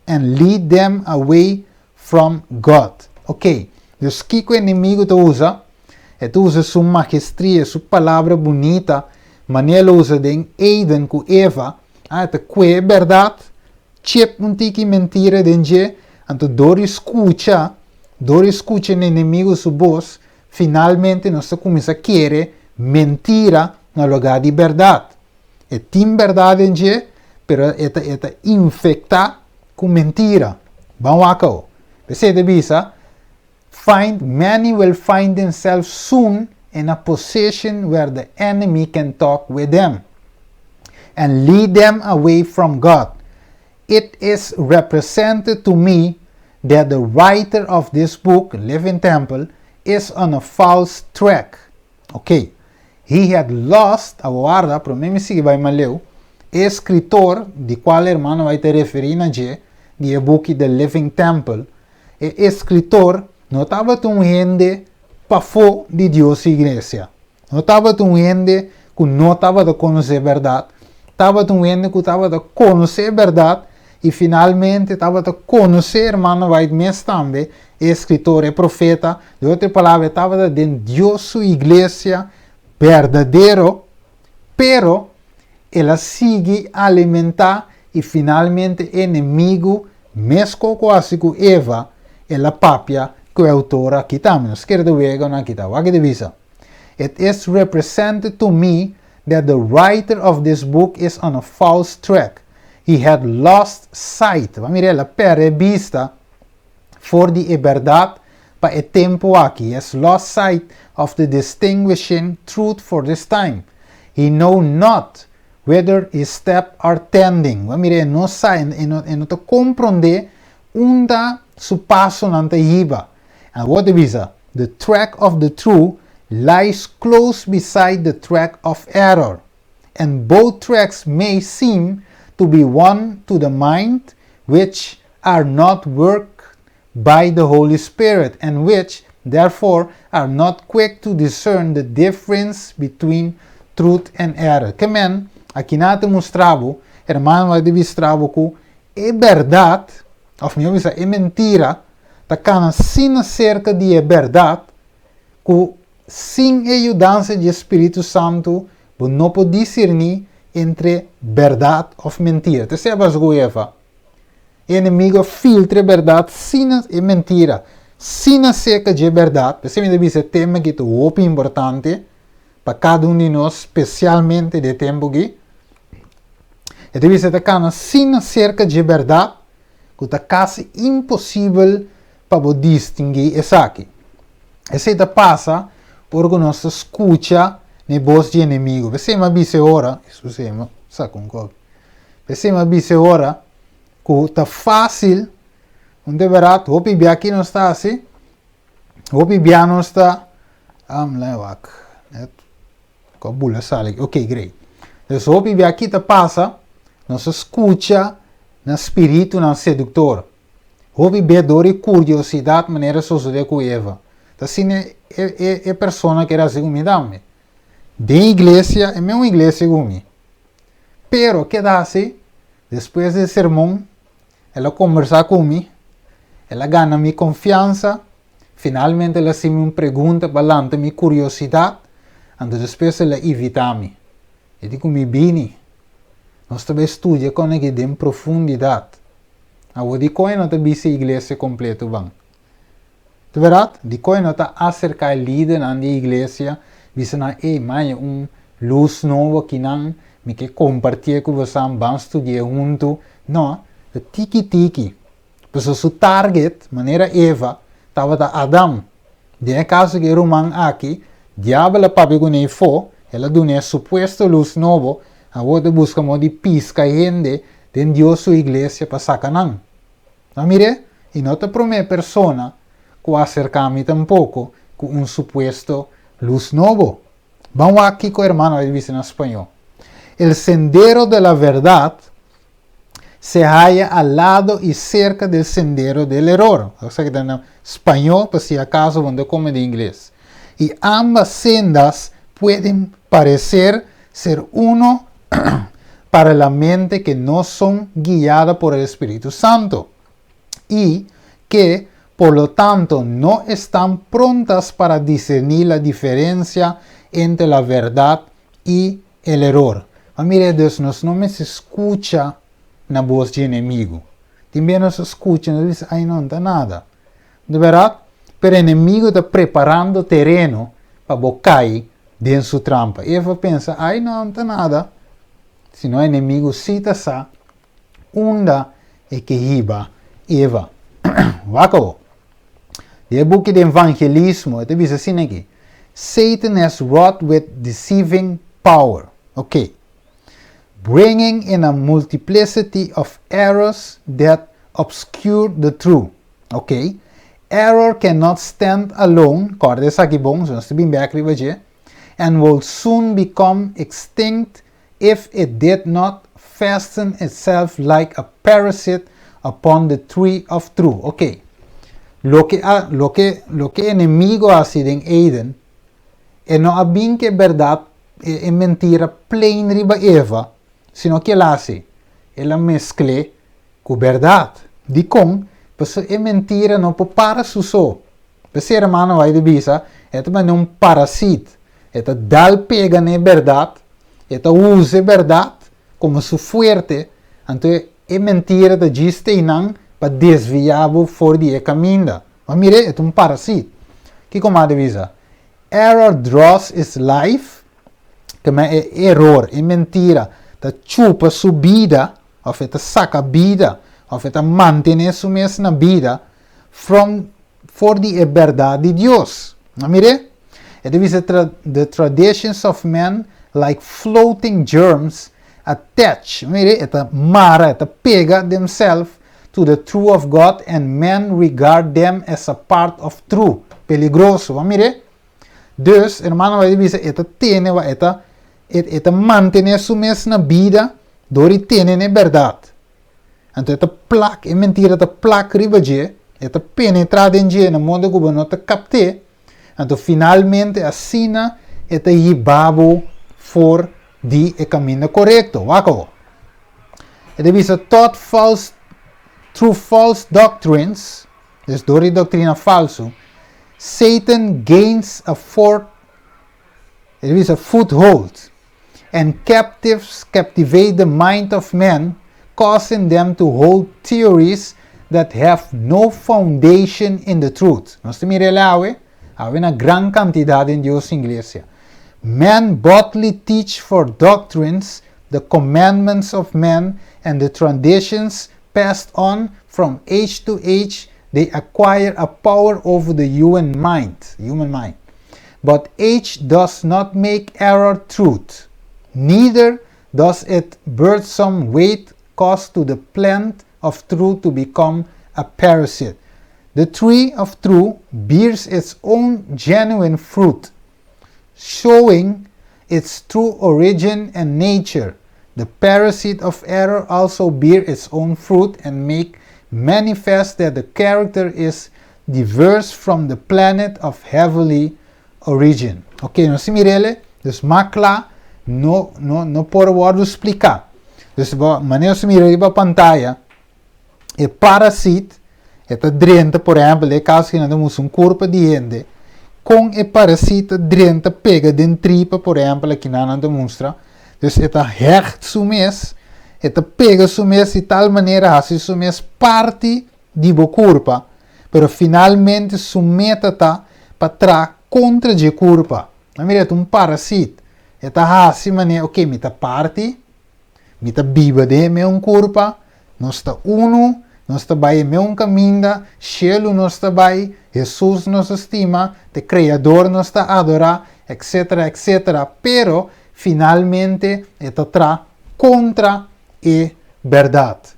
and lead them away from God. Ok, dus o que o inimigo usa? Ele usa sua magistria, sua palavra bonita, mas ele usa de Eden com Eva, até que é verdade, chip um tique mentira dentro, então dor escuta o inimigo sua voz, finalmente nós começa a querer mentira no lugar de verdade. E tem verdade dentro, pero é infecta com mentira. Vamos lá, você deve many will find themselves soon in a position where the enemy can talk with them and lead them away from God. It is represented to me that the writer of this book, Living Temple, is on a false track. Okay, he had lost, agora, para mim se vai maleu, escritor, de qual hermano vai te referir na de book The Living Temple, escritor não estava tão gente para fora de Deus e igreja. Não estava tão gente que não estava a conhecer a verdade. Estava tão gente que estava a conhecer a verdade e finalmente estava a conhecer, irmão, vai mesmo também, escritor e profeta. De outra palavra, estava dentro de Deus e igreja verdadeiro, pero ela sigue alimentar e finalmente inimigo, mesmo quase com Eva, ela papia que o autor aqui também, esquerda vega na aqui tá, aqui divisa. It is represented to me that the writer of this book is on a false track. He had lost sight, vamos ver, ela perde vista for the verdade para o tempo aqui. He has lost sight of the distinguishing truth for this time. He know not whether his steps are tending. Vamos ver, não sai, não te compreende onde su passo não te iba. And what is the track of the true lies close beside the track of error, and both tracks may seem to be one to the mind, which are not worked by the Holy Spirit, and which therefore are not quick to discern the difference between truth and error. Que men, aqui não te mostrava, irmão, vai demonstrar que é verdade, ou melhor, é mentira. Takana sin acerca de verdade, que sem a ajudança do Espírito Santo, você não pode discernir entre verdade ou mentira. Você sabe as coisas? O inimigo filtra verdade sem mentira. Sin acerca de verdade, você me deve ser tema que é muito importante para cada um de nós, especialmente de tempo aqui. E deve ser takana sin acerca de verdade, que é quase impossível para distinguir isso aqui. Isso passa porque nós escuta na voz do inimigo. Você me avisa ora, excusez-moi, saca um copo. Você me avisa ora que está fácil, não deverá, o pibi aqui não está assim, o pibi não está, levak, com a bula sale, ok, great. Então o pibi aqui passa, nós escuta no espírito, no sedutor. Houve dor e curiosidade maneira suceder com Eva. Assim é pessoa que era assim comigo. De igreja, é mesmo igreja comigo. Pero, que dá assim? Depois do sermão, ela conversa comigo, ela ganha minha confiança, finalmente ela se me pergunta, balanta minha curiosidade, e depois ela evita-me. Eu digo, me bem, nós também estudamos com ele em profundidade. A de coisa não está a igreja completa bem. De verdade, de coisa não está acerca de líder na igreja, disse na luz nova que não me que compartilhar com você, vamos estudar junto. Não, é tiki-tiki. Porque o target, maneira Eva, estava da Adão. De caso que o man aqui, diabo papi com ele for, ela deu suposto luz nova, a outra busca de pisca gente, de Deus sua igreja para sacanão. Não mire? E não te promete persona que acerca-me tampouco com suposto luz novo. Vamos aqui com o irmão, ele dice en espanhol. El sendero de la verdad se halla al lado y cerca del sendero del error. O sea que en español, por si acaso, cuando come de inglés. Y ambas sendas pueden parecer ser uno para la mente que no son guiadas por el Espíritu Santo y que, por lo tanto, no están prontas para discernir la diferencia entre la verdad y el error. Mire, Dios no se escucha na voz de inimigo. Também nos escuta, nos diz, ai não está nada. De verdade, pero o inimigo está preparando terreno para cair dentro sua trampa. E Eva pensa, ai não está nada. Se não o inimigo cita essa, onda é que riba Eva. Acabou. O book de evangelismo, ele diz assim aqui. Satan has wrought with deceiving power. Ok. Bringing in a multiplicity of errors that obscure the truth. Okay? Error cannot stand alone, and will soon become extinct if it did not fasten itself like a parasite upon the tree of truth. Okay. Lo que enemigo hace en Eden, no abin que verdad e mentira plain riba Eva, sino que ela hace, ela mescla com verdade. De com, pues é mentira não para su so. Pues a irmã vai de bisa, é também um parasita. É dal pega na verdade, é usa verdade como su fuerte, então é mentira da gisteinan para desviar-o fora de caminho. Mas mire, é parasita. Que como a de bisa? Error draws its life, que é error, é mentira. Te chupa sua vida, ou te saca a vida, ou te mantém sua mesma vida, for the verdade de Deus. Mire, it is the traditions of men like floating germs attach, mire, it pega themselves to the truth of God and men regard them as a part of truth. Peligroso, mire. Dus, irmão, vai dizer, it mantém sua mesma vida, dori tene na verdade. Então, placa, é mentira, placa riba je, penetra dentro no mundo que não te capte. Então, finalmente, assim, ibabo for di caminho correto. Wako. It is through false doctrines, dus dori doutrina falso, Satan gains a foothold, and captives captivate the mind of men, causing them to hold theories that have no foundation in the truth. Nós miramos lá, há uma grande quantidade em Deus igreja. Men boldly teach for doctrines the commandments of men and the traditions passed on from age to age. They acquire a power over the human mind. But age does not make error truth. Neither does it birth some weight cause to the plant of truth to become a parasite. The tree of truth bears its own genuine fruit, showing its true origin and nature. The parasite of error also bears its own fruit and make manifest that the character is diverse from the planet of heavenly origin. Ok, nós mirele, dus makla no por word explicar. Dus maneira se mira para pantalla, é parasita, é drenta, por exemplo, é caso que nós temos corpo de gente, com é parasita drenta pega dentro tripa, por exemplo, aqui nós demonstra. Dus é hecht su mes, pega su mes de tal maneira assim su mes parte de bo corpo, pero finalmente su meta tá para trás contra de corpo. A mira é parasita. É assim maneira, ok, me parte, me viva de meu corpo, nós está uno, nós está vai meu caminho, cielo nós está vai, Jesus nos estima, o Criador nos está adorar, etc, etc. Pero finalmente está tra contra a verdade.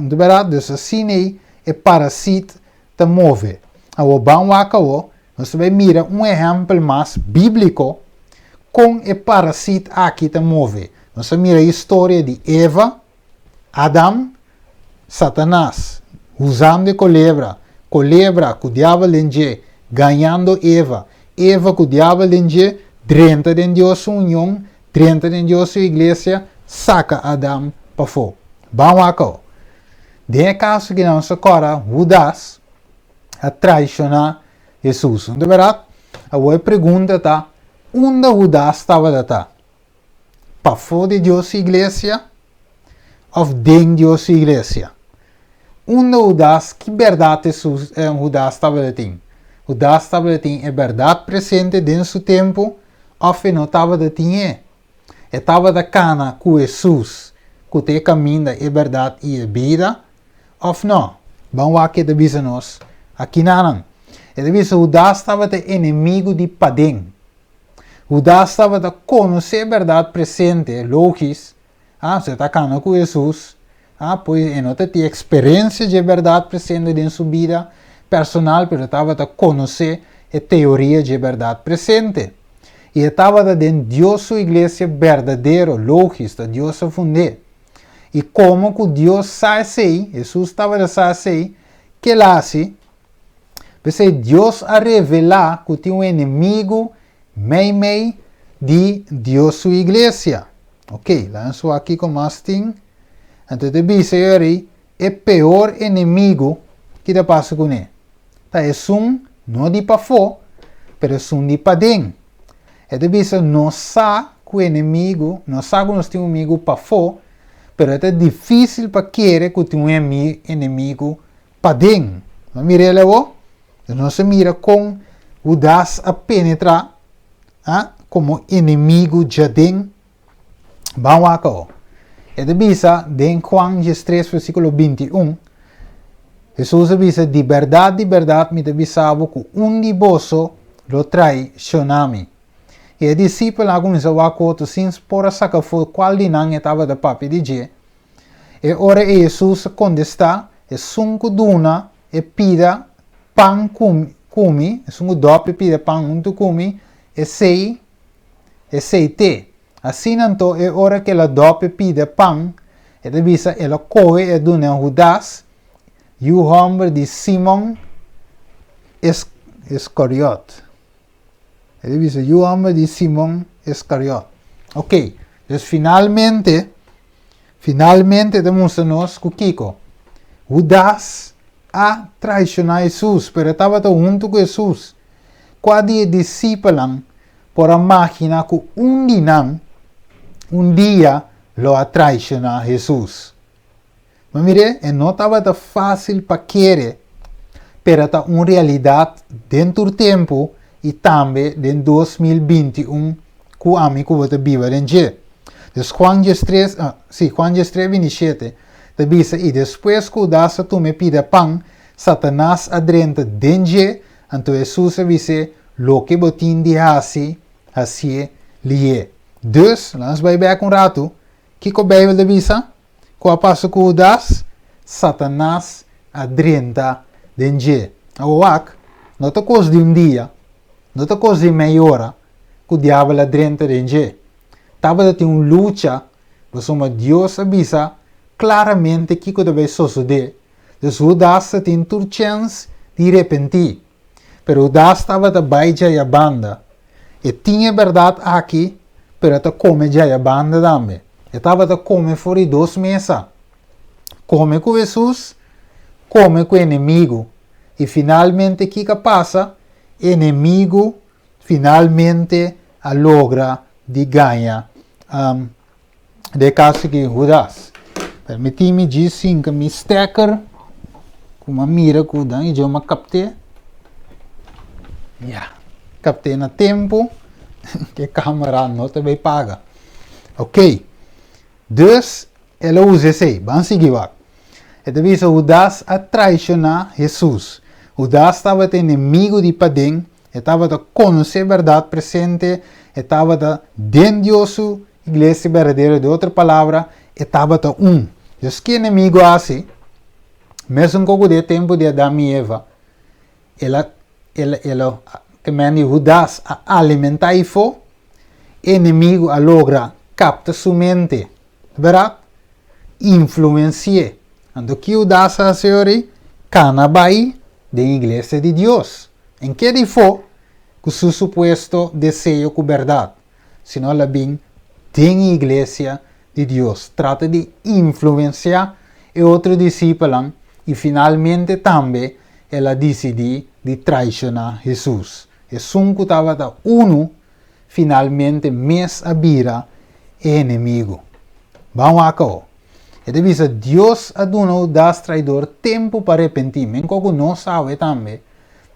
De verdade, dus assim é parasita te move. A o bom acabou, nós vai mirar exemplo mais bíblico com o parasita aqui te move. Nós mira a história de Eva, Adão, Satanás, usando a culebra com o diabo lenje, ganhando Eva com o diabo lenje, dentro de Deus união, dentro de Deus igreja, saca Adão para fora. Vamos aqui. De caso que não se agora, Judas a traicionar Jesus. De verdade, a pergunta está, onde Judas estava? Para fora de Deus igreja ou dentro de Deus igreja? Onde Judas, que verdade Judas estava tendo? Judas estava tendo a verdade presente dentro do seu tempo ou não estava tendo? Estava da cana com Jesus, que tem caminho da verdade e a vida, ou não? Vamos aqui de bisa nós, aqui não. E de bisa Judas estava de inimigo de Padem. Judas estava de conhecer a verdade presente, lógico, você está cana com Jesus, pois não tem experiência de verdade presente em sua vida personal, mas estava de conhecer a teoria de verdade presente. E estava dentro de Deus, sua igreja verdadeira, lógica, Deus a fundar. E como que Deus sabe assim, Jesus estava a saber assim, que lá assim, porque Deus a revelar que tem um inimigo meio de Deus, sua igreja. Ok, lanço aqui com mais tem. Então, de dizer é o pior inimigo que te passa com ele. Tá, é não de para fora, mas de para dentro. É de dizer, não sabe que o inimigo, não sabe que nós temos um inimigo para fora, mas é difícil para querer que tenha um inimigo para dentro. Não mira lá, não se mira com o das a penetrar como inimigo de dentro. Vamos aqui. É de dizer, em Juan 3, versículo 21, Jesus diz, de verdade, me avisava que de vosotros lo traicionami. E a discípula alguns awakoto sin por sacar fora qual dinang estava da papi de je. E ora Jesus contesta, e sunco duna, e pida pão cumi, e sunco dope pida pão unto cumi, e sei te. Assim então, é hora que ela dope pida pão, e devisa ela coe e duna Judas, e o homem de Simão Iscariote. Ele diz, o homem de Simão Iscariote. Ok, então finalmente demonstramos que Kiko, Judas a traicionar Jesus, mas estava junto com Jesus. Quando discípulos por a máquina que um dia lo a traicionar Jesus. Mas mire, não estava fácil para querer, mas está uma realidade dentro do tempo e também em 2021 que o amigo vai viver em dia. Então, Juan 3, 27, diz, e depois que o daça tu me pide pão, Satanás adrenta dentro, então Jesus diz, lo que botin de assim lhe. Dus, nós vai ver com rato, que a Bíblia diz, que a passo que o das, Satanás adrenta dentro. Agora, não é coisa de um dia, não é coisa de meia hora, que o diabo adrenta dentro. Estava tendo uma luta, mas Deus avisa claramente que deve suceder. Então, Judas tem toda chance de arrepender. Mas Judas estava da baixa a banda. E tinha verdade aqui, mas está come já a banda também. Estava a comer fora de 2 meses. Come com Jesus, come com o inimigo. E finalmente, o que passa? O inimigo finalmente logra de ganhar. De caso que Judas. Permiti-me dizer que me stacker com uma mira que eu já me captei. Captei no tempo que a câmera não também paga. Ok. Dus, ela usa esse. Vamos seguir. E devia Judas a traicionar Jesus. Judas estava inimigo de Padem, estava a conhecer a verdade presente, estava dentro de sua igreja verdadeira, de outra palavra, estava um. Então, que inimigo é assim? Mesmo com o tempo de Adão e Eva, ela que manda Judas a alimentar e for, inimigo logra capta sua mente, verdade? Influencia. Então, que o dá a senhora canabai da igreja de Deus. Em que ele for, com seu suposto desejo com verdade. Senão, ela vem tem igreja de Deus. Trata de influenciar e outro discípulo e finalmente também ela decide de traicionar Jesus. E sunco estava da finalmente mes a vira inimigo. Vamos acá. E deve Deus aduna das traidor tempo para arrependimento. Como não sabe também,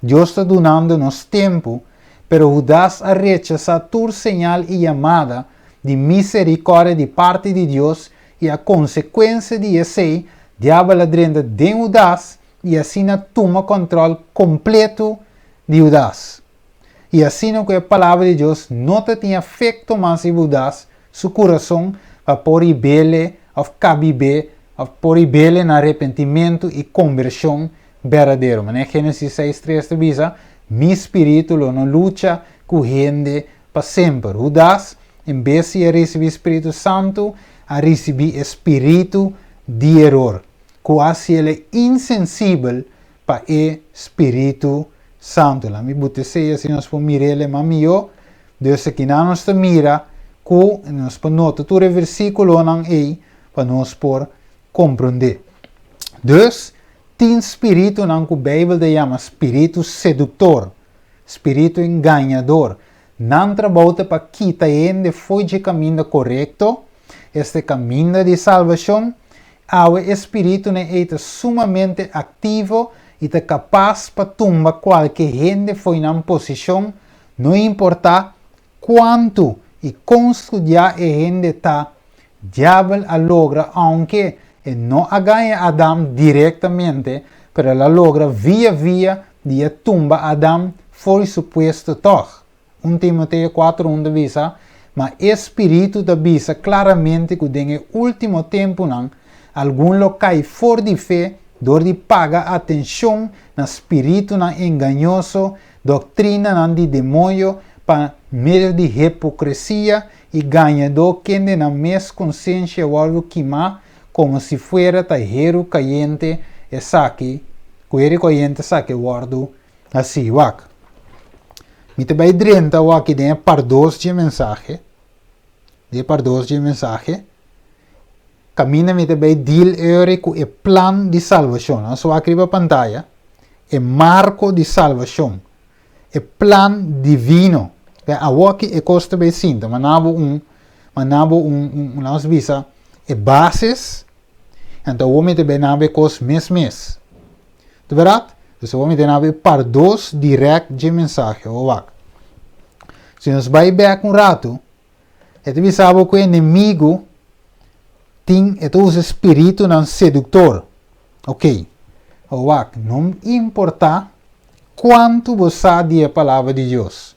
Deus está dando-nos tempo, pero o das a rechazar tu señal e chamada de misericórdia de parte de Deus e a consequência de esse, diabo drenda de o das e assim toma controle completo de o das. E assim que a palavra de Deus não tem efeito mais em o das, seu coração vai por ibele, ou cabibe, ou por ibele na arrependimento e conversão verdadeiro. Mas Gênesis 6:3 diz, mi espírito não luta com gente para sempre. O das, em vez de receber Espírito Santo, a receber espírito de erro. Quase ele é insensível para o Espírito Santo. Lá me bote se se nós podemos mirar ele, mas eu, Deus aqui não nos mira, que nós podemos notar todo o versículo não é para nós por compreender. Dus, tem espírito não que a Bíblia chama espírito sedutor, espírito enganador. Não trabalha para quitar ele foi de caminho correto, este caminho de salvação, o espírito é sumamente ativo e é capaz para tumbar qualquer gente foi na posição, não importa quanto e quanto já a gente está, diabo logra, aunque não ganha Adão diretamente, pero ela logra via de tumba Adão foi suposto toch. 1 Timoteo 4:1 avisa, mas espírito da avisa claramente que em último tempo não, algum local fora de fé, dor de paga atenção na espírito na enganoso, doutrina na de demônio, para meio de hipocrisia e ganhador que na mes consciência o algo queimar, como se fuera tajero caliente e saque, cuere caliente saque guardo assim, wak. Me vai drenta o aqui de pardos de mensagem, Camina me vai deal com o plano de salvação. Só aqui na pantalla, o marco de salvação, o plano divino. A aqui é costa bem cinta, manabo nós visa é bases, então o homem também nabe cos mês. De verdade? Então o homem tem nabe pardos direct de mensagem, o wak. Se nós vai back rato, é de sabe que o inimigo tem os espírito não sedutor. Ok. O wak, não importa quanto você sabe a palavra de Deus.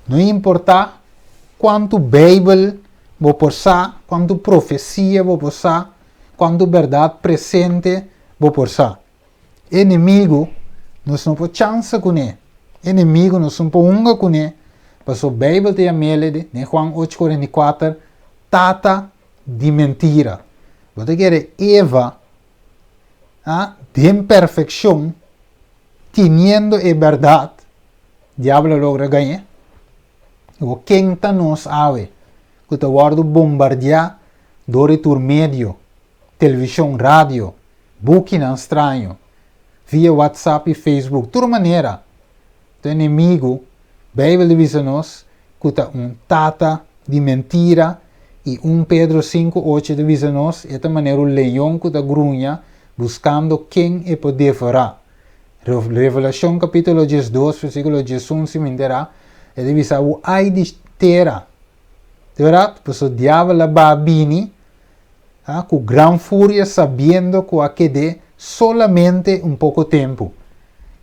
Não importa quanto Bíblia vou passar, quanto profecia vou passar, quanto verdade presente vou passar. Inimigo, nós não temos chance com ele. Inimigo, nós não podemos com ele. Mas a Bíblia tem a mele, em Juan 8:44, tata de mentira. Você quer Eva, de imperfeição, teniendo a verdade, diabo logra ganhar. O quem está nos ave, que está guardo bombardear, dore por medio, televisão, rádio, booking estranho, via WhatsApp e Facebook, de toda maneira. O inimigo, Bíblia diz-nos que está tata de mentira, e 1 Pedro 5:8 diz-nos, de maneira o leão que está grunha, buscando quem é poder fará. Revelação capítulo 12, versículo 11, se me enterá, ele diz, o ai de terra. De verdade, pois o diabo vai vir, com gran fúria, sabendo que aquele solamente pouco tempo.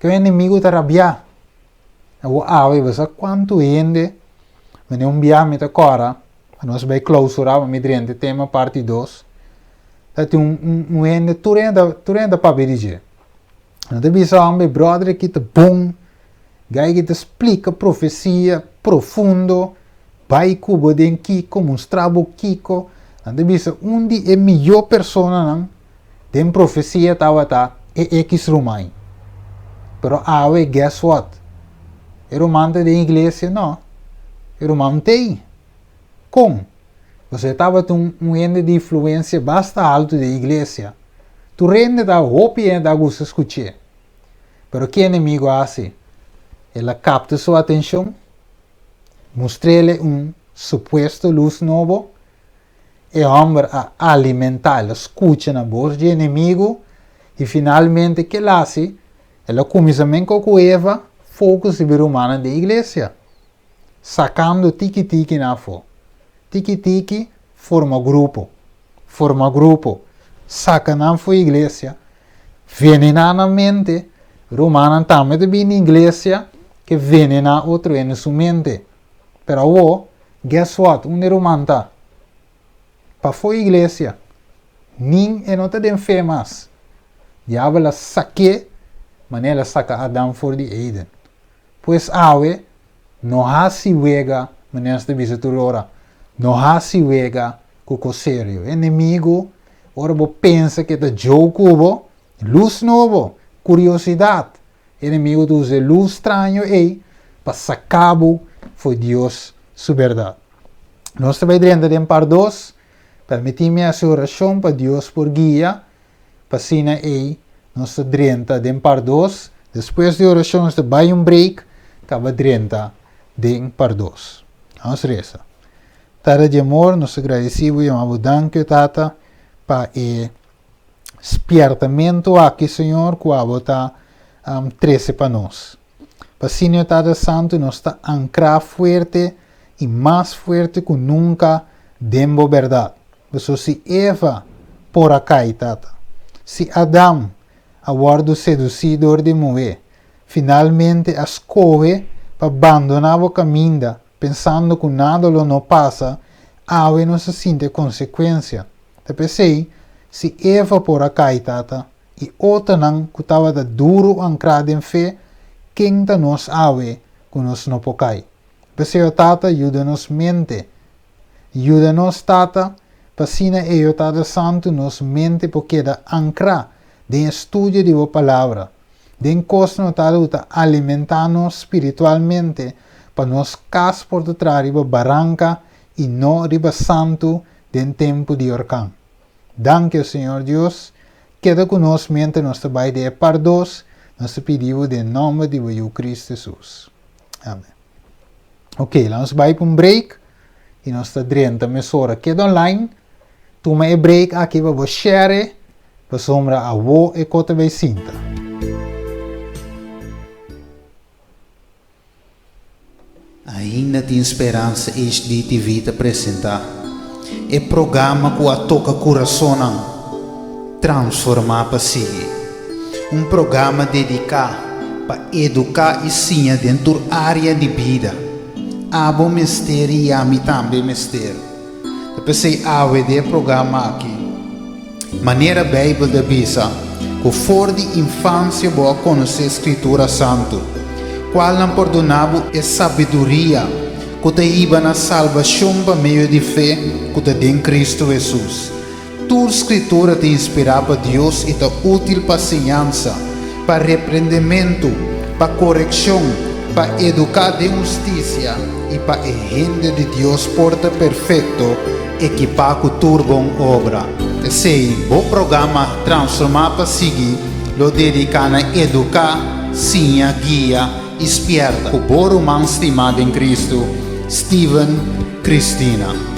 Que o inimigo está rabiando. O ave, você quanto gente, mas não viame agora, nós vai clausurar, mas me tema parte 2. Tem gente, tu renda para dirigir. Não te bisa meu brother que te bom, gai que te explica profecia profundo, bai cubo den kiko, mostrabo kiko, anda bisa undi melhor persona não, den profecia tawata X Romai. Pero awe, guess what? E romante da igreja não. E romante como? Você estava com ende de influência bastante alto da igreja. Tu rende da roupa e da gosta escutar. Pero que inimigo hace? Ela capta sua atenção, mostra-lhe suposto luz novo, e o homem a alimentar, escuta na voz do inimigo, e finalmente que ela hace? Ela começa a com Eva, foco sobre humana da igreja, sacando tiki-tiki na fo. Tiki-tiki forma grupo, saca na fo igreja, venenamente, romana também na igreja, que venena outro em sua mente. Pero guess what? Romanta, para fo igreja, nem é nota de enfermas. Diabo saque, mas ela saca Adão for de Eden. Pois awe, não há se vega, mas de visitura, não há se vega com sério. Inimigo, ora bo pensa que é jogo, luz novo, curiosidade. Inimigo usa luz estranho aí, para sacar foi Deus sua verdade. Nós também dentro de par 2, permitir-me a sua oração para Deus por guia, para sina aí, nós dentro de par 2, depois de oração nós vai break, acaba dentro de par 2. Vamos reza. Tada de amor, nós agradecemos e amamos danke, Tata, para o despertamento aqui, Senhor, que a botar 13 para nós. Para Senhor Tata Santo, nós está ancrar forte e mais forte que nunca demo verdade. Porque se Eva por acá, Tata, se Adão, aguardo seducidor de mover, finalmente escolhe para abandonar o caminho, pensando que nada não passa, ave não se sente consequência. Te pensei, se Eva por acá, Tata, e outra não que estava duro ancrado em fé, quem está nos ave que nos não pocai. Pensei, Tata, ajuda-nos mente. Ajuda-nos, Tata, para sina eu, Tata Santo, nos mente porque da ancrar de estudo de a palavra. De coisa não está alimentar-nos espiritualmente para nos cas por trás de barranca e não riba santo de tempo de orcão. Danke, Senhor Deus, queda conosco mente nós trabalho de par 2, nós pedimos em nome de Cristo Jesus. Amém. Ok, vamos vai para break e nós está dentro da emissora queda online. Toma o break aqui para você share, para sombra a vo e cota vai cinta. Ainda tem esperança este de vida apresentar. É programa que a toca coração transformar para seguir. Programa dedicado para educar e sim dentro da área de vida. Abo mistério e a mim também mistério. Eu pensei de programa aqui. Maneira Bíblia da Bisa, que for de infância boa conhecer a Escritura Santo. Qual não perdonava é sabedoria, que te iba na salvação por meio de fé, que te tem Cristo Jesus. Tua Escritura te inspirava Deus e te útil para ensinança, para repreendimento, para correção, para educar de justiça e para a gente de Deus porta perfeito, equipar com tua boa obra. Esse bom programa transformar para seguir, lo dedicar a educar, sim, guia, esperta, o bom romance estimado em Cristo, Steven Cristina.